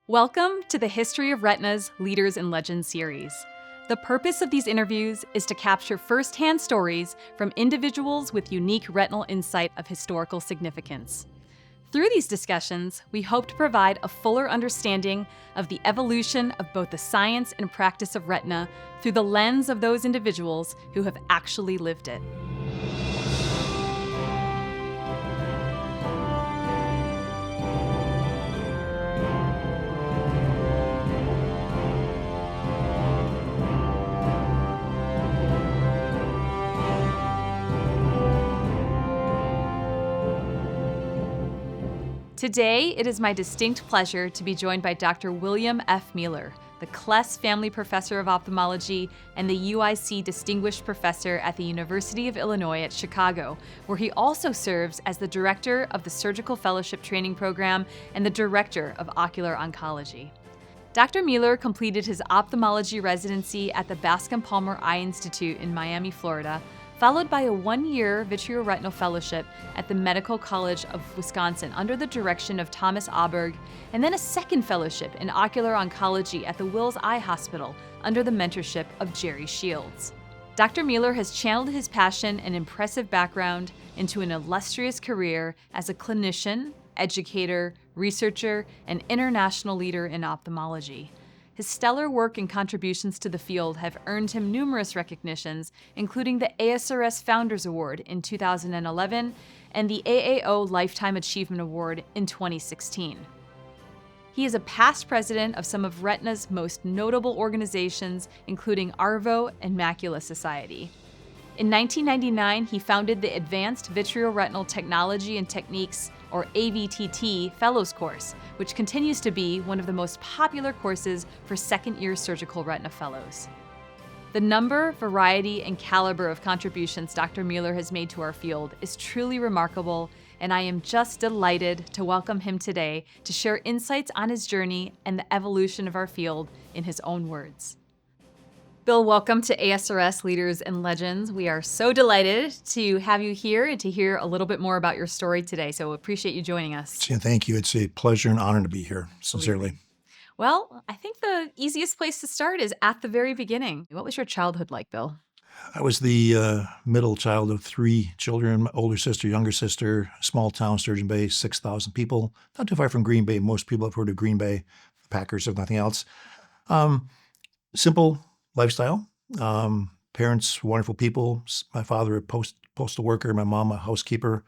Welcome to the History of Retina's Leaders and Legends series. The purpose of these interviews is to capture first-hand stories from individuals with unique retinal insight of historical significance. Through these discussions, we hope to provide a fuller understanding of the evolution of both the science and practice of retina through the lens of those individuals who have actually lived it. Today, it is my distinct pleasure to be joined by Dr. William F. Mieler, the Kless Family Professor of Ophthalmology and the UIC Distinguished Professor at the University of Illinois at Chicago, where he also serves as the Director of the Surgical Fellowship Training Program and the Director of Ocular Oncology. Dr. Mieler completed his ophthalmology residency at the Bascom Palmer Eye Institute in Miami, Florida, followed by a one-year Vitreoretinal fellowship at the Medical College of Wisconsin under the direction of Thomas Aaberg, and then a second fellowship in ocular oncology at the Wills Eye Hospital under the mentorship of Jerry Shields. Dr. Mieler has channeled his passion and impressive background into an illustrious career as a clinician, educator, researcher, and international leader in ophthalmology. His stellar work and contributions to the field have earned him numerous recognitions, including the ASRS Founders Award in 2011 and the AAO Lifetime Achievement Award in 2016. He is a past president of some of Retina's most notable organizations, including ARVO and Macula Society. In 1999, he founded the Advanced Vitreoretinal Technology and Techniques, or AVTT, Fellows Course, which continues to be one of the most popular courses for second-year surgical retina fellows. The number, variety, and caliber of contributions Dr. Mieler has made to our field is truly remarkable, and I am just delighted to welcome him today to share insights on his journey and the evolution of our field in his own words. Bill, welcome to ASRS Leaders and Legends. We are so delighted to have you here and to hear a little bit more about your story today, so appreciate you joining us. Yeah, thank you. It's a pleasure and honor to be here, sincerely. Well, I think the easiest place to start is at the very beginning. What was your childhood like, Bill? I was the middle child of three children, my older sister, younger sister, small town, Sturgeon Bay, 6,000 people, not too far from Green Bay. Most people have heard of Green Bay, the Packers, if nothing else. Simple lifestyle. Parents, wonderful people. My father, a postal worker, my mom, a housekeeper.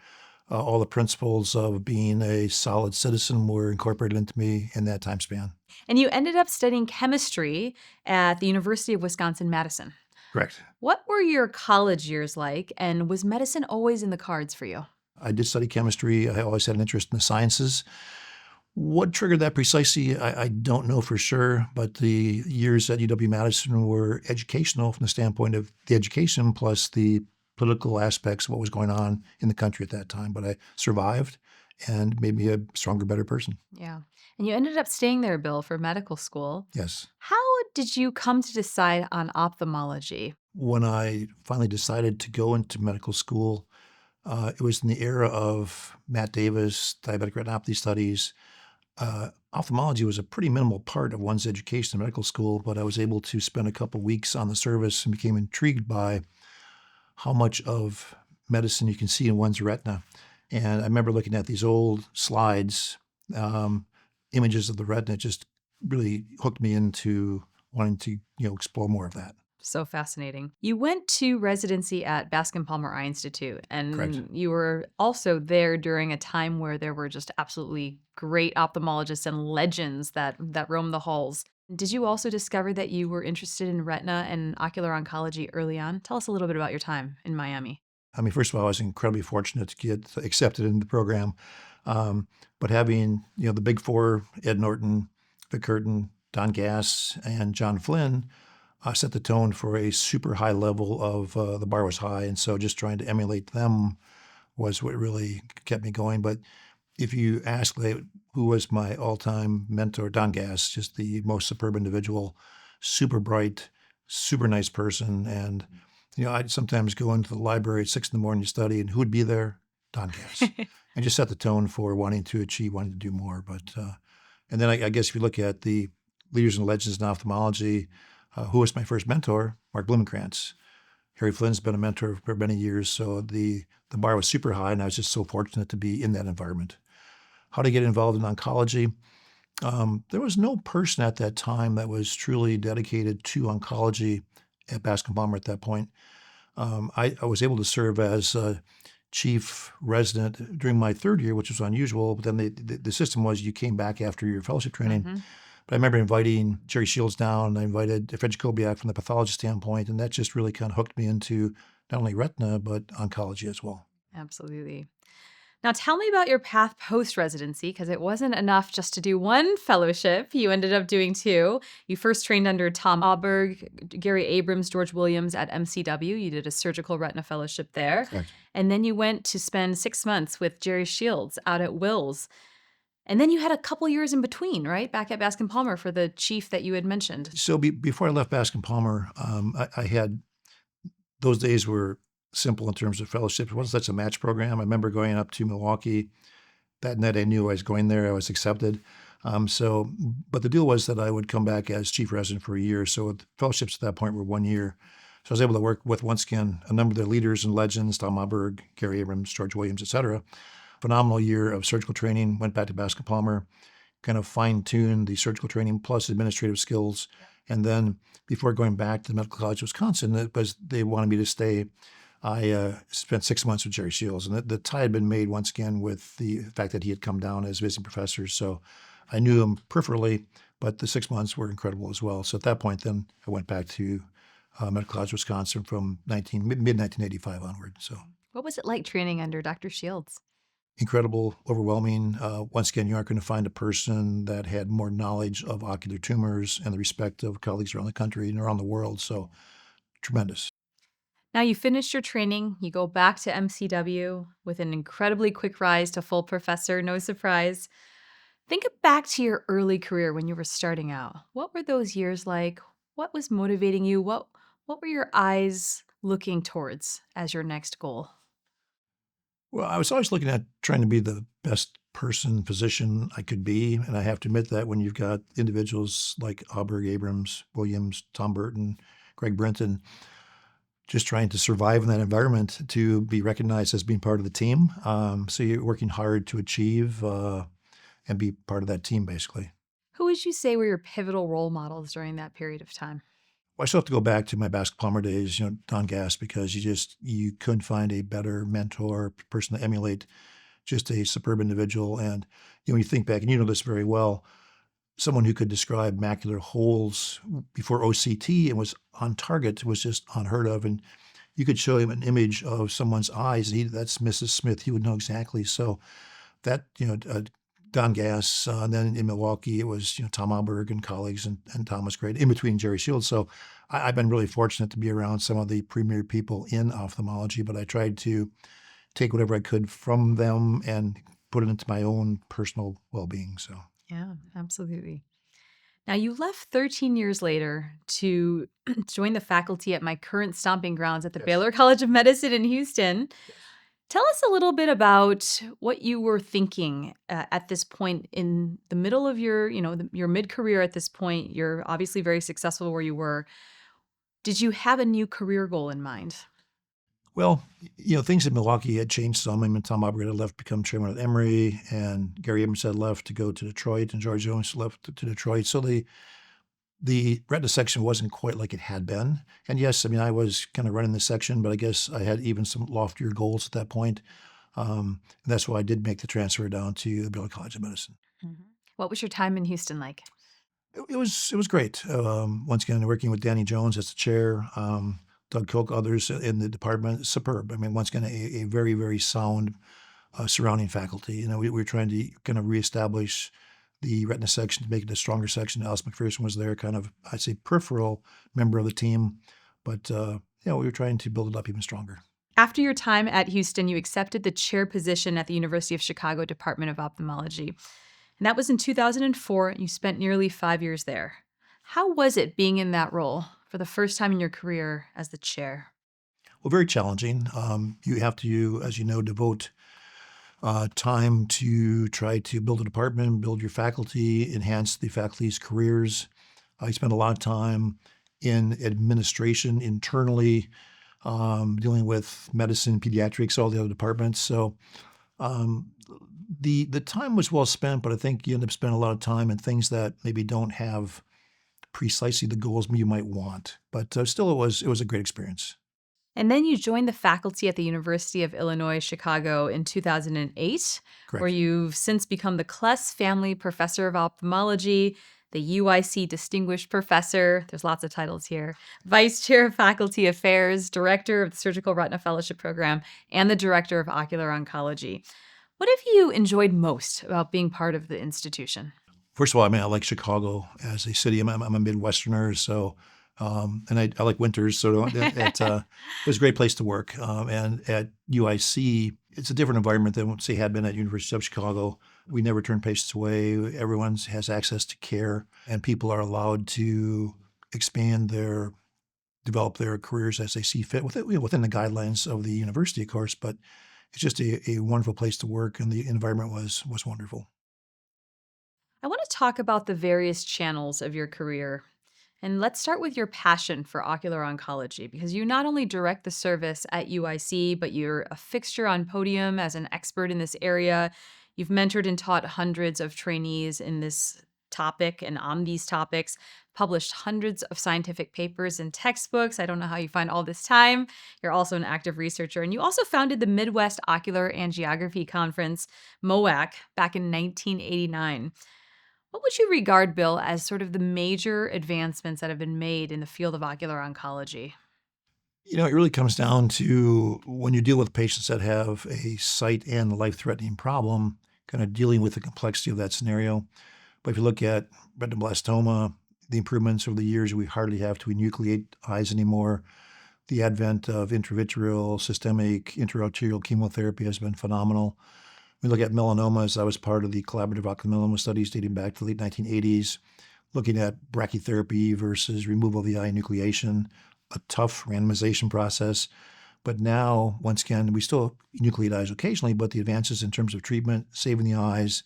All the principles of being a solid citizen were incorporated into me in that time span. And you ended up studying chemistry at the University of Wisconsin-Madison. Correct. What were your college years like, and was medicine always in the cards for you? I did study chemistry. I always had an interest in the sciences. What triggered that precisely, I don't know for sure, but the years at UW-Madison were educational from the standpoint of the education plus the political aspects of what was going on in the country at that time. But I survived and made me a stronger, better person. Yeah. And you ended up staying there, Bill, for medical school. Yes. How did you come to decide on ophthalmology? When I finally decided to go into medical school, it was in the era of Matt Davis, diabetic retinopathy studies. Ophthalmology was a pretty minimal part of one's education in medical school, but I was able to spend a couple weeks on the service and became intrigued by how much of medicine you can see in one's retina. And I remember looking at these old slides, images of the retina, it just really hooked me into wanting to, explore more of that. So fascinating. You went to residency at Bascom Palmer Eye Institute, and Correct. You were also there during a time where there were just absolutely great ophthalmologists and legends that roamed the halls. Did you also discover that you were interested in retina and ocular oncology early on? Tell us a little bit about your time in Miami. First of all, I was incredibly fortunate to get accepted into the program. But having, the big four, Ed Norton, Vic Curtin, Don Gass, and John Flynn, set the tone for a super high level of the bar was high. And so just trying to emulate them was what really kept me going. But if you ask who was my all-time mentor, Don Gass, just the most superb individual, super bright, super nice person. And, I'd sometimes go into the library at 6 a.m. to study, and who would be there? Don Gass. And just set the tone for wanting to achieve, wanting to do more. But And then I guess if you look at the leaders and legends in ophthalmology, who was my first mentor? Mark Blumenkrantz. Harry Flynn's been a mentor for many years, so the bar was super high, and I was just so fortunate to be in that environment. How to get involved in oncology? There was no person at that time that was truly dedicated to oncology at Bascom Palmer at that point. I was able to serve as chief resident during my third year, which was unusual. But then the system was you came back after your fellowship training. Mm-hmm. But I remember inviting Jerry Shields down, and I invited Fred Jacobiak from the pathology standpoint, and that just really kind of hooked me into not only retina, but oncology as well. Absolutely. Now, tell me about your path post-residency, because it wasn't enough just to do one fellowship. You ended up doing two. You first trained under Tom Aaberg, Gary Abrams, George Williams at MCW. You did a surgical retina fellowship there. Correct. And then you went to spend 6 months with Jerry Shields out at Wills. And then you had a couple years in between, right? Back at Bascom Palmer for the chief that you had mentioned. So before I left Bascom Palmer, I had those days were simple in terms of fellowship. It wasn't such a match program. I remember going up to Milwaukee. That night I knew I was going there. I was accepted. But the deal was that I would come back as chief resident for a year. So the fellowships at that point were 1 year. So I was able to work with, once again, a number of the leaders and legends, Tom Aaberg, Gary Abrams, George Williams, et cetera. Phenomenal year of surgical training. Went back to Bascom Palmer, kind of fine-tuned the surgical training plus administrative skills. And then before going back to the Medical College of Wisconsin, they wanted me to stay. I spent 6 months with Jerry Shields, and the tie had been made once again with the fact that he had come down as visiting professor. So I knew him peripherally, but the 6 months were incredible as well. So at that point, then I went back to Medical College of Wisconsin from mid-1985 onward. So What was it like training under Dr. Shields? incredible, overwhelming. Once again, you aren't going to find a person that had more knowledge of ocular tumors and the respect of colleagues around the country and around the world. So tremendous. Now you finished your training, you go back to MCW with an incredibly quick rise to full professor, no surprise. Think back to your early career when you were starting out. What were those years like? What was motivating you? What were your eyes looking towards as your next goal? Well, I was always looking at trying to be the best physician I could be. And I have to admit that when you've got individuals like Aaberg, Abrams, Williams, Tom Burton, Greg Brinton, just trying to survive in that environment to be recognized as being part of the team. So you're working hard to achieve and be part of that team, basically. Who would you say were your pivotal role models during that period of time? Well, I still have to go back to my Bascom Palmer days, Don Gass, because you couldn't find a better mentor, person to emulate, just a superb individual. And when you think back, and you know this very well, someone who could describe macular holes before OCT and was on target was just unheard of. And you could show him an image of someone's eyes, and that's Mrs. Smith. He would know exactly. So that, Don Gass, and then in Milwaukee, it was, Tom Aaberg and colleagues, and Tom was great, in between Jerry Shields. So I've been really fortunate to be around some of the premier people in ophthalmology, but I tried to take whatever I could from them and put it into my own personal well-being. So. Yeah, absolutely. Now, you left 13 years later to join the faculty at my current stomping grounds at the Yes. Baylor College of Medicine in Houston. Tell us a little bit about what you were thinking at this point in the middle of your mid-career at this point. You're obviously very successful where you were. Did you have a new career goal in mind? Well, things in Milwaukee had changed some. I mean, Tom Aaberg had left to become chairman at Emory, and Gary Abrams had left to go to Detroit, and George Jones left to Detroit. So the retina section wasn't quite like it had been. And yes, I mean, I was kind of running the section, but I guess I had even some loftier goals at that point. And that's why I did make the transfer down to the Baylor College of Medicine. Mm-hmm. What was your time in Houston like? It was great. Once again, working with Danny Jones as the chair, Doug Koch, others in the department, superb. I mean, once again, a very, very sound surrounding faculty. We were trying to kind of reestablish the retina section to make it a stronger section. Alice McPherson was there, kind of, I'd say, peripheral member of the team. But, we were trying to build it up even stronger. After your time at Houston, you accepted the chair position at the University of Chicago Department of Ophthalmology. And that was in 2004, and you spent nearly 5 years there. How was it being in that role for the first time in your career as the chair? Well, very challenging. You have to, as you know, devote time to try to build a department, build your faculty, enhance the faculty's careers. I spent a lot of time in administration internally, dealing with medicine, pediatrics, all the other departments. So um, the time was well spent, but I think you end up spending a lot of time in things that maybe don't have precisely the goals you might want. But still, it was a great experience. And then you joined the faculty at the University of Illinois Chicago in 2008, where Correct. you've since become the Kless Family Professor of Ophthalmology, the UIC Distinguished Professor, there's lots of titles here, Vice Chair of Faculty Affairs, Director of the Surgical Retina Fellowship Program, and the Director of Ocular Oncology. What have you enjoyed most about being part of the institution? First of all, I mean, I like Chicago as a city. I'm a Midwesterner, so and I like winters, so it was a great place to work. And at UIC, it's a different environment than say had been at University of Chicago. We never turn patients away. Everyone has access to care, and people are allowed to develop their careers as they see fit within the guidelines of the university, of course. But it's just a wonderful place to work, and the environment was wonderful. I want to talk about the various channels of your career. And let's start with your passion for ocular oncology, because you not only direct the service at UIC, but you're a fixture on podium as an expert in this area. You've mentored and taught hundreds of trainees in this topic and on these topics, published hundreds of scientific papers and textbooks. I don't know how you find all this time. You're also an active researcher, and you also founded the Midwest Ocular Angiography Conference, MOAC, back in 1989. What would you regard, Bill, as sort of the major advancements that have been made in the field of ocular oncology? It really comes down to when you deal with patients that have a sight and life-threatening problem, kind of dealing with the complexity of that scenario. But if you look at retinoblastoma, the improvements over the years, we hardly have to enucleate eyes anymore. The advent of intravitreal systemic intraarterial chemotherapy has been phenomenal. We look at melanomas. I was part of the collaborative ocular melanoma studies dating back to the late 1980s, looking at brachytherapy versus removal of the eye enucleation, a tough randomization process. But now, once again, we still enucleate eyes occasionally, but the advances in terms of treatment, saving the eyes,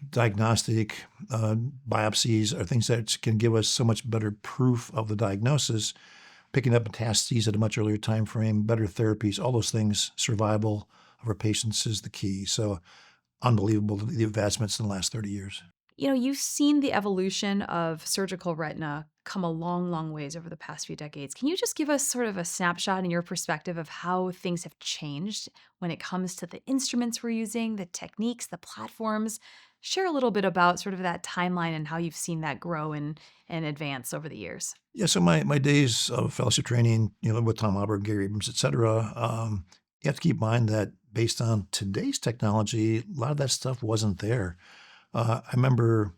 diagnostic biopsies are things that can give us so much better proof of the diagnosis, picking up metastases at a much earlier time frame, better therapies, all those things, survival of our patients is the key. So unbelievable, the advancements in the last 30 years. You've seen the evolution of surgical retina come a long, long ways over the past few decades. Can you just give us sort of a snapshot in your perspective of how things have changed when it comes to the instruments we're using, the techniques, the platforms? Share a little bit about sort of that timeline and how you've seen that grow and advance over the years. Yeah, so my days of fellowship training, with Tom Aaberg, Gary Abrams, et cetera, you have to keep in mind that based on today's technology, a lot of that stuff wasn't there. I remember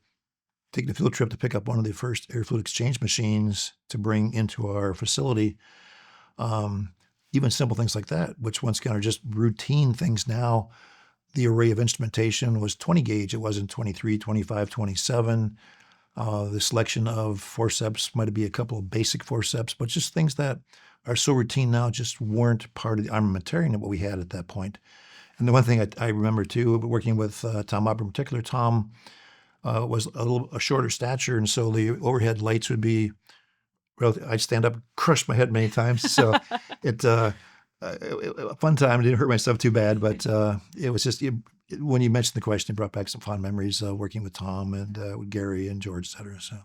taking a field trip to pick up one of the first air fluid exchange machines to bring into our facility. Even simple things like that, which once again are just routine things now. The array of instrumentation was 20 gauge. It wasn't 23, 25, 27. The selection of forceps might be a couple of basic forceps, but just things that are so routine now just weren't part of the armamentarium of what we had at that point. And the one thing I remember too, working with Tom Aaberg in particular, Tom was a shorter stature, and so the overhead lights would be, I'd stand up, crush my head many times. So it a fun time. I didn't hurt myself too bad, but it was just when you mentioned the question, it brought back some fond memories working with Tom and with Gary and George, et cetera. So.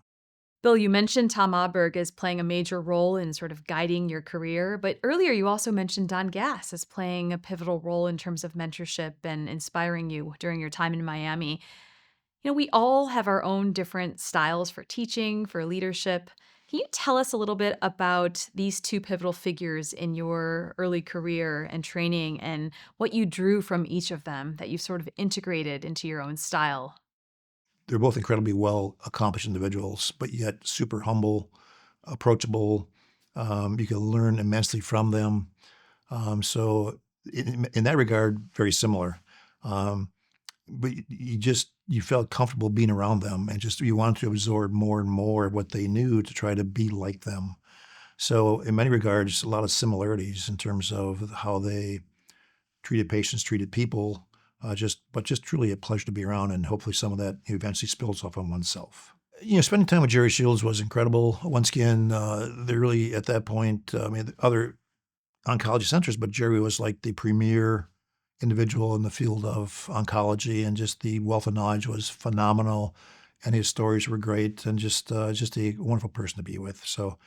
Bill, you mentioned Tom Aaberg as playing a major role in sort of guiding your career, but earlier you also mentioned Don Gass as playing a pivotal role in terms of mentorship and inspiring you during your time in Miami. We all have our own different styles for teaching, for leadership. Can you tell us a little bit about these two pivotal figures in your early career and training and what you drew from each of them that you sort of integrated into your own style? They're both incredibly well accomplished individuals, but yet super humble, approachable. You can learn immensely from them. So in that regard, very similar. But you felt comfortable being around them, and just you wanted to absorb more and more of what they knew to try to be like them. So in many regards, a lot of similarities in terms of how they treated patients, treated people, Just truly a pleasure to be around, and hopefully some of that eventually spills off on oneself. Spending time with Jerry Shields was incredible. Once again, they're really at that point, other oncology centers, but Jerry was like the premier individual in the field of oncology, and just the wealth of knowledge was phenomenal, and his stories were great, and just a wonderful person to be with. So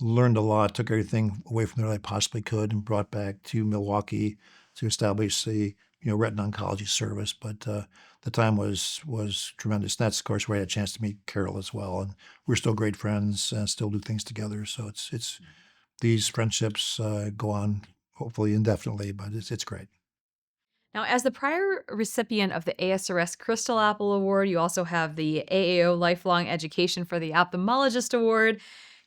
learned a lot, took everything away from there that I possibly could, and brought back to Milwaukee to establish the retina oncology service. But the time was tremendous. That's of course where I had a chance to meet Carol as well, and we're still great friends and still do things together. So it's these friendships go on hopefully indefinitely, but it's great. Now, as the prior recipient of the ASRS Crystal Apple Award, you also have the AAO Lifelong Education for the Ophthalmologist Award.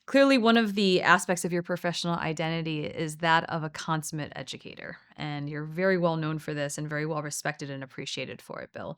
Clearly, one of the aspects of your professional identity is that of a consummate educator, and you're very well known for this and very well respected and appreciated for it, Bill.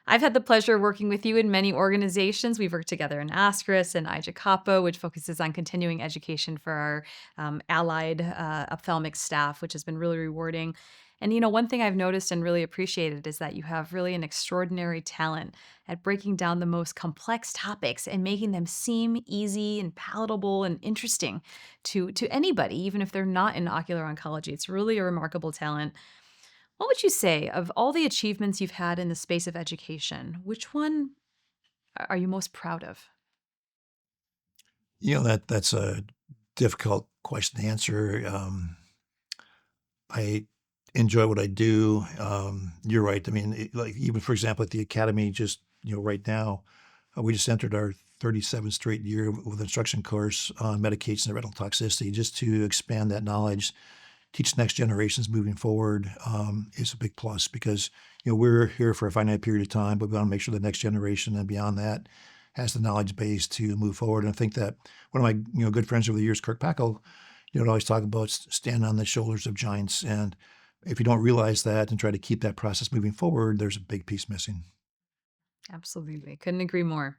I've had the pleasure of working with you in many organizations. We've worked together in ASRS and IJCAPO, which focuses on continuing education for our allied ophthalmic staff, which has been really rewarding. And, one thing I've noticed and really appreciated is that you have really an extraordinary talent at breaking down the most complex topics and making them seem easy and palatable and interesting to anybody, even if they're not in ocular oncology. It's really a remarkable talent. What would you say of all the achievements you've had in the space of education? Which one are you most proud of? That's a difficult question to answer. I enjoy what I do. You're right. I mean, like even for example, at the academy, just right now, we just entered our 37th straight year with an instruction course on medication and retinal toxicity, just to expand that knowledge, teach next generations moving forward, is a big plus, because we're here for a finite period of time, but we want to make sure the next generation and beyond that has the knowledge base to move forward. And I think that one of my good friends over the years, Kirk Packel, would always talk about stand on the shoulders of giants. And if you don't realize that and try to keep that process moving forward, there's a big piece missing. Absolutely. Couldn't agree more.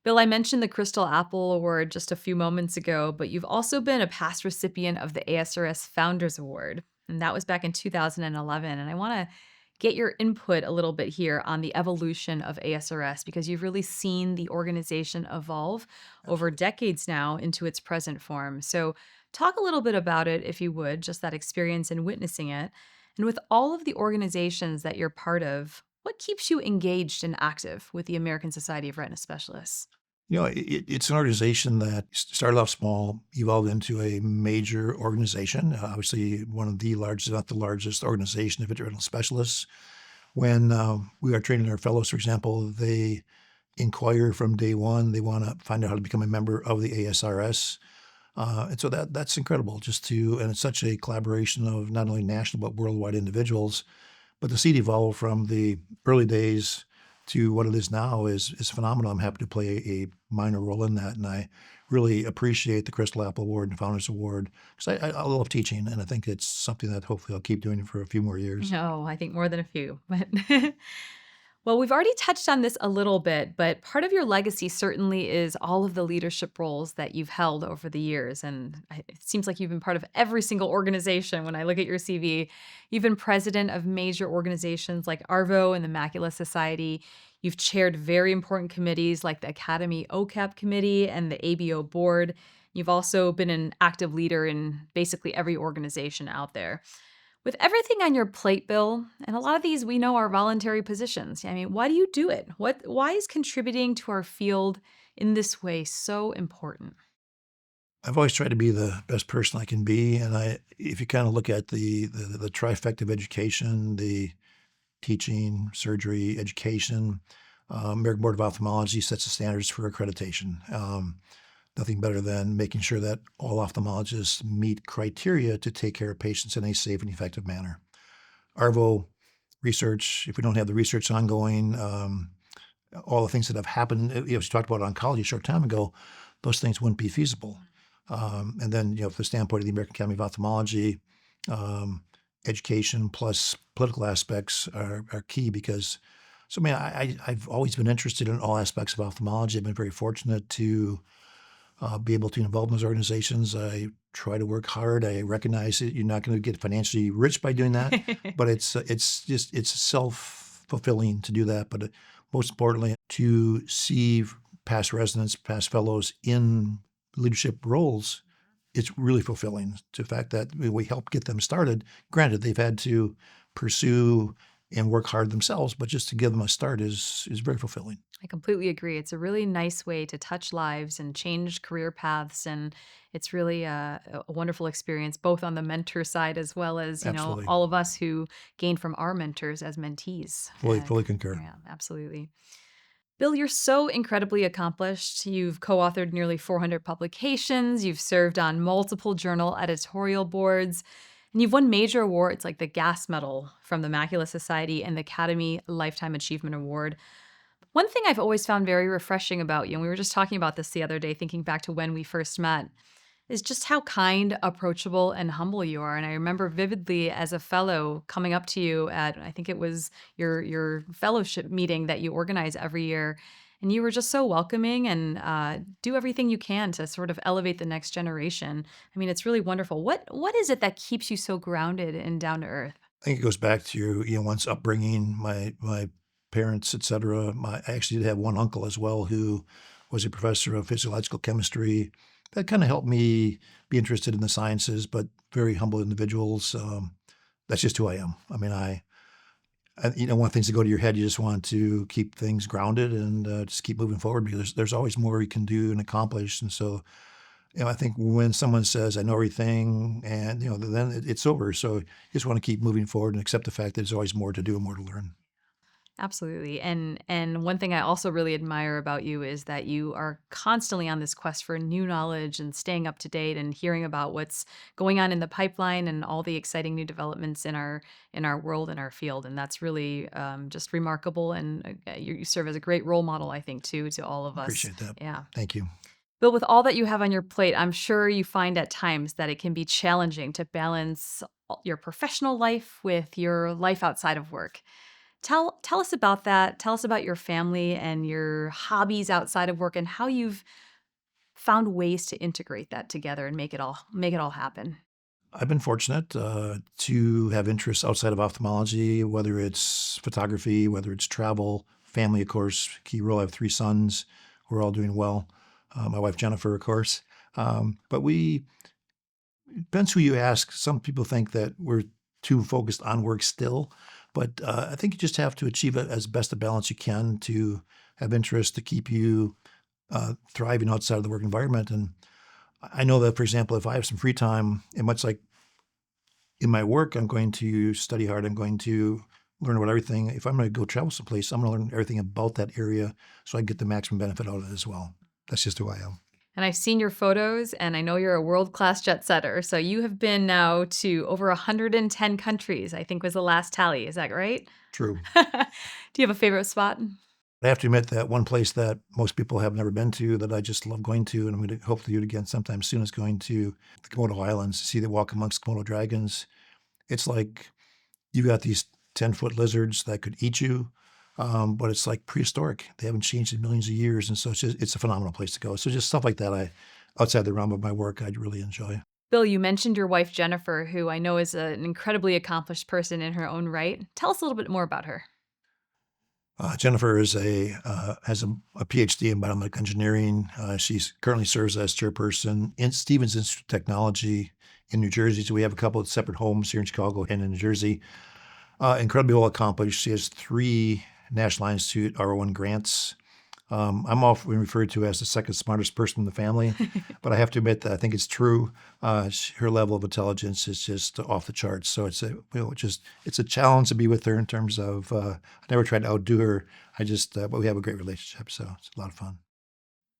Bill, I mentioned the Crystal Apple Award just a few moments ago, but you've also been a past recipient of the ASRS Founders Award, and that was back in 2011. And I want to get your input a little bit here on the evolution of ASRS, because you've really seen the organization evolve over decades now into its present form. So talk a little bit about it, if you would, just that experience in witnessing it. And with all of the organizations that you're part of, what keeps you engaged and active with the American Society of Retina Specialists? It's an organization that started off small, evolved into a major organization. Obviously, one of the largest, if not the largest, organization of vitreoretinal specialists. When we are training our fellows, for example, they inquire from day one. They want to find out how to become a member of the ASRS. And so that's incredible, and it's such a collaboration of not only national but worldwide individuals. But to see it evolve from the early days to what it is now is phenomenal. I'm happy to play a minor role in that, and I really appreciate the Crystal Apple Award and Founders Award, because I love teaching, and I think it's something that hopefully I'll keep doing for a few more years. No, I think more than a few. But well, we've already touched on this a little bit, but part of your legacy certainly is all of the leadership roles that you've held over the years. And it seems like you've been part of every single organization. When I look at your CV, you've been president of major organizations like ARVO and the Macula Society. You've chaired very important committees like the Academy OCAP Committee and the ABO Board. You've also been an active leader in basically every organization out there. With everything on your plate, Bill, and a lot of these we know are voluntary positions. I mean, why do you do it? Why is contributing to our field in this way so important? I've always tried to be the best person I can be, and if you kind of look at the trifecta of education, the teaching, surgery, education, American Board of Ophthalmology sets the standards for accreditation. Nothing better than making sure that all ophthalmologists meet criteria to take care of patients in a safe and effective manner. ARVO research, if we don't have the research ongoing, all the things that have happened, we talked about oncology a short time ago, those things wouldn't be feasible. And then, from the standpoint of the American Academy of Ophthalmology, education plus political aspects are key, because, I've always been interested in all aspects of ophthalmology. I've been very fortunate to be able to involve in those organizations. I try to work hard. I recognize that you're not going to get financially rich by doing that, but it's self-fulfilling to do that. But most importantly, to see past residents, past fellows in leadership roles, it's really fulfilling. The fact that we help get them started. Granted, they've had to pursue and work hard themselves, but just to give them a start is very fulfilling. I completely agree. It's a really nice way to touch lives and change career paths, and it's really a wonderful experience, both on the mentor side as well as Absolutely. all of us who gain from our mentors as mentees. Fully concur. Yeah, absolutely. Bill, you're so incredibly accomplished. You've co-authored nearly 400 publications. You've served on multiple journal editorial boards. And you've won major awards like the Gas Medal from the Macula Society and the Academy Lifetime Achievement Award. One thing I've always found very refreshing about you, and we were just talking about this the other day, thinking back to when we first met, is just how kind, approachable, and humble you are. And I remember vividly as a fellow coming up to you at, I think it was your fellowship meeting that you organize every year. And you were just so welcoming and do everything you can to sort of elevate the next generation. I mean, it's really wonderful. What is it that keeps you so grounded and down to earth? I think it goes back to one's upbringing, my parents, etc. I actually did have one uncle as well who was a professor of physiological chemistry. That kind of helped me be interested in the sciences, but very humble individuals. That's just who I am. I mean, I want things to go to your head. You just want to keep things grounded and just keep moving forward because there's always more you can do and accomplish. And so, I think when someone says, I know everything, and, then it's over. So you just want to keep moving forward and accept the fact that there's always more to do and more to learn. Absolutely. And one thing I also really admire about you is that you are constantly on this quest for new knowledge and staying up to date and hearing about what's going on in the pipeline and all the exciting new developments in our world and our field. And that's really just remarkable. And you serve as a great role model, I think, too, to all of us. Appreciate that. Yeah. Thank you. Bill, with all that you have on your plate, I'm sure you find at times that it can be challenging to balance your professional life with your life outside of work. Tell us about that. Tell us about your family and your hobbies outside of work and how you've found ways to integrate that together and make it all happen. I've been fortunate to have interests outside of ophthalmology, whether it's photography, whether it's travel, family, of course, key role. I have 3 sons. We're all doing well. My wife, Jennifer, of course. But depends who you ask. Some people think that we're too focused on work still. But I think you just have to achieve it as best a balance you can to have interest to keep you thriving outside of the work environment. And I know that, for example, if I have some free time, and much like in my work, I'm going to study hard. I'm going to learn about everything. If I'm going to go travel someplace, I'm going to learn everything about that area so I get the maximum benefit out of it as well. That's just who I am. And I've seen your photos, and I know you're a world-class jet setter. So you have been now to over 110 countries, I think was the last tally. Is that right? True. Do you have a favorite spot? I have to admit that one place that most people have never been to that I just love going to, and I'm going to hopefully do it again sometime soon, is going to the Komodo Islands to see the walk amongst Komodo dragons. It's like you've got these 10-foot lizards that could eat you, but it's like prehistoric. They haven't changed in millions of years, and so it's a phenomenal place to go. So just stuff like that, outside the realm of my work, I'd really enjoy. Bill, you mentioned your wife, Jennifer, who I know is an incredibly accomplished person in her own right. Tell us a little bit more about her. Jennifer has a PhD in biomedical engineering. She currently serves as chairperson in Stevens Institute of Technology in New Jersey. So we have a couple of separate homes here in Chicago and in New Jersey. Incredibly well accomplished. She has 3 National Eye Institute R01 grants. I'm often referred to as the second smartest person in the family, but I have to admit that I think it's true. Her level of intelligence is just off the charts. So it's a challenge to be with her in terms of I never tried to outdo her. But we have a great relationship, so it's a lot of fun.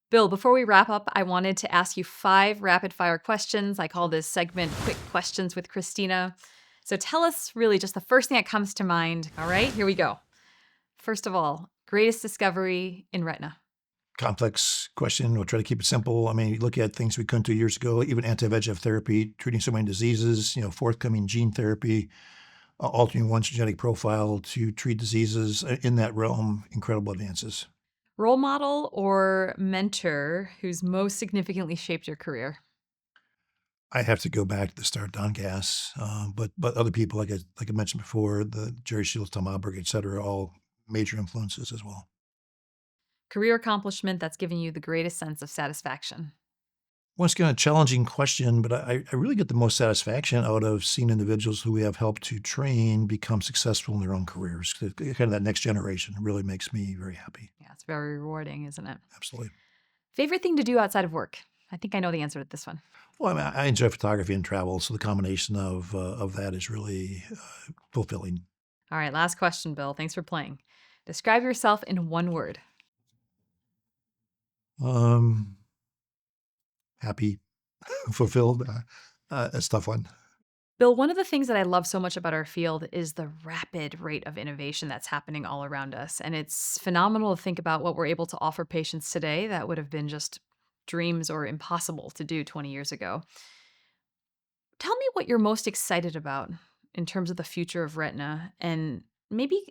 Bill, before we wrap up, I wanted to ask you 5 rapid fire questions. I call this segment Quick Questions with Christina. So tell us really just the first thing that comes to mind. All right, here we go. First of all, greatest discovery in retina? Complex question. We'll try to keep it simple. I mean, you look at things we couldn't do years ago, even anti-VEGF therapy, treating so many diseases, forthcoming gene therapy, altering one's genetic profile to treat diseases in that realm, incredible advances. Role model or mentor who's most significantly shaped your career? I have to go back to the start, Don Gass, but other people, like I mentioned before, the Jerry Shields, Tom Aaberg, et cetera, all major influences as well. Career accomplishment that's given you the greatest sense of satisfaction? Once again, a challenging question, but I really get the most satisfaction out of seeing individuals who we have helped to train become successful in their own careers. Kind of that next generation really makes me very happy. Yeah, it's very rewarding, isn't it? Absolutely. Favorite thing to do outside of work? I think I know the answer to this one. Well, I mean, I enjoy photography and travel, so the combination of that is really fulfilling. All right, last question, Bill. Thanks for playing. Describe yourself in one word. Um, Happy, fulfilled. It's a tough one. Bill, one of the things that I love so much about our field is the rapid rate of innovation that's happening all around us. And it's phenomenal to think about what we're able to offer patients today that would have been just dreams or impossible to do 20 years ago. Tell me what you're most excited about in terms of the future of retina, and maybe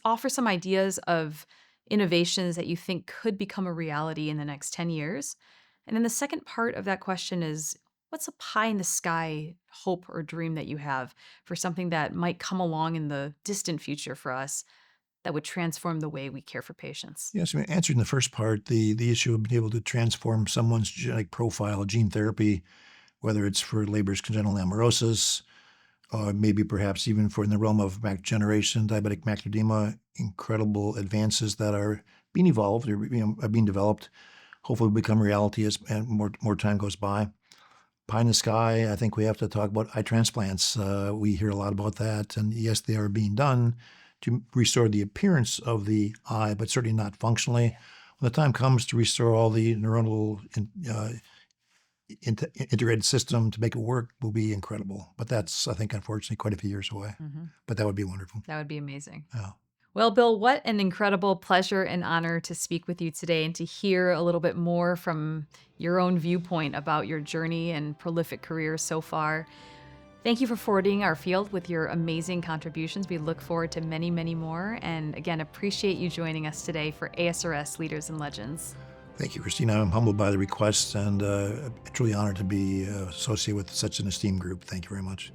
offer some ideas of innovations that you think could become a reality in the next 10 years. And then the second part of that question is, what's a pie in the sky hope or dream that you have for something that might come along in the distant future for us that would transform the way we care for patients? Yes, I mean, answering the first part, the issue of being able to transform someone's genetic profile, gene therapy, whether it's for Leber's congenital amaurosis, or maybe perhaps even for in the realm of macular degeneration, diabetic macular edema, incredible advances that are being evolved or are being developed, hopefully become reality as and more time goes by. Pie in the sky, I think we have to talk about eye transplants. We hear a lot about that, and yes, they are being done to restore the appearance of the eye, but certainly not functionally. When the time comes to restore all the neuronal integrated system to make it work, will be incredible. But that's, I think, unfortunately, quite a few years away. Mhm. But that would be wonderful. That would be amazing. Yeah. Well, Bill, what an incredible pleasure and honor to speak with you today and to hear a little bit more from your own viewpoint about your journey and prolific career so far. Thank you for forwarding our field with your amazing contributions. We look forward to many, many more. And again, appreciate you joining us today for ASRS Leaders and Legends. Thank you, Christina. I'm humbled by the request and truly honored to be associated with such an esteemed group. Thank you very much.